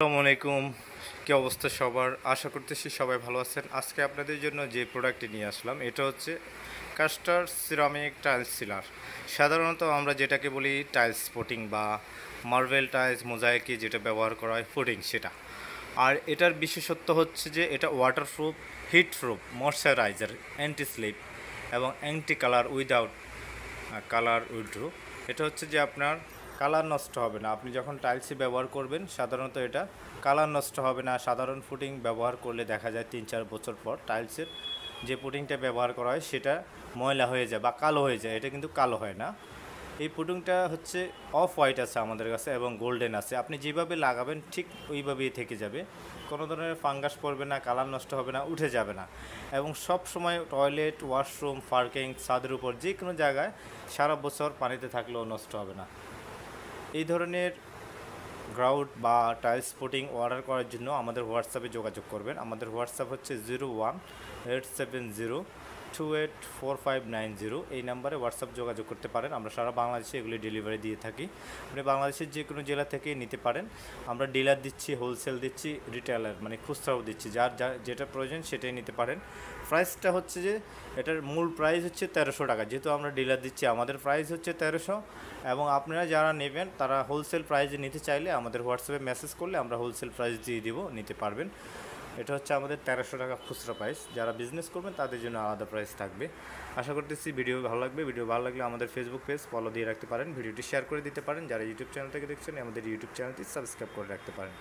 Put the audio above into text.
আসসালামু আলাইকুম। কি অবস্থা সবার? আশা করতেছি সবাই ভালো আছেন। আজকে আপনাদের জন্য যে প্রোডাক্টটি নিয়ে আসলাম এটা হচ্ছে কাস্টার সিরামিক টাইলস সিলার। সাধারণত আমরা যেটাকে বলি টাইলস ফুটিং বা মার্বেল টাইলস মোজাইকে যেটা ব্যবহার করা হয় ফুটিং সেটা। আর এটার বিশেষত্ব হচ্ছে যে এটা waterproof, heatproof, moisturiser, anti slip এবং anti colour without colour withdraw. এটা হচ্ছে যে আপনার কালার নষ্ট হবে না। আপনি যখন টাইলসই ব্যবহার করবেন সাধারণত এটা কালার নষ্ট হবে না। সাধারণ ফুটিং ব্যবহার করলে দেখা যায় 3-4 বছর পর টাইলসের যে পুটিংটা ব্যবহার করা হয় সেটা ময়লা হয়ে যায় বা কালো হয়ে যায়। এটা কিন্তু কালো হয় না। এই পুটিংটা হচ্ছে অফ হোয়াইট আছে আমাদের কাছে এবং গোল্ডেন আছে। আপনি যেভাবে লাগাবেন ঠিক ওইভাবেই থেকে যাবে। কোনো ধরনের ফাঙ্গাস পড়বে না, কালার নষ্ট হবে না, উঠে যাবে না। এবং সব সময় টয়লেট, ওয়াশরুম, পার্কিং, ছাদের উপর যে কোনো জায়গায় সারা বছর পানিতে থাকলেও নষ্ট হবে না। এই ধরনের গ্রাউট বা টাইলস ফুটিং অর্ডার করার জন্য আমাদের হোয়াটসঅ্যাপে যোগাযোগ করবেন। আমাদের হোয়াটসঅ্যাপ হচ্ছে 01-870-284590। এই নাম্বারে হোয়াটসঅ্যাপ যোগাযোগ করতে পারেন। আমরা সারা বাংলাদেশে এগুলি ডেলিভারি দিয়ে থাকি। আপনি বাংলাদেশের যে কোনো জেলা থেকেই নিতে পারেন। আমরা ডিলার দিচ্ছি, হোলসেল দিচ্ছি, রিটেলার মানে খুচরাও দিচ্ছি। যার যেটা প্রয়োজন সেটাই নিতে পারেন। প্রাইসটা হচ্ছে যে এটার মূল প্রাইস হচ্ছে 1300 টাকা। যেহেতু আমরা ডিলার দিচ্ছি আমাদের প্রাইস হচ্ছে 1300, এবং আপনারা যারা নেবেন তারা হোলসেল প্রাইসে নিতে চাইলে আমাদের হোয়াটসঅ্যাপে মেসেজ করলে আমরা হোলসেল প্রাইস দিয়ে দিব, নিতে পারবেন। এটা হচ্ছে আমাদের 1300 টাকা খুচরা প্রাইস। যারা বিজনেস করবেন তাদের জন্য আলাদা প্রাইস থাকবে। আশা করতেছি ভিডিও ভালো লাগবে। ভিডিও ভালো লাগলে আমাদের ফেসবুক পেজ ফলো দিয়ে রাখতে পারেন, ভিডিওটি শেয়ার করে দিতে পারেন। যারা ইউটিউব চ্যানেল থেকে দেখছেন আমাদের ইউটিউব চ্যানেলটি সাবস্ক্রাইব করে রাখতে পারেন।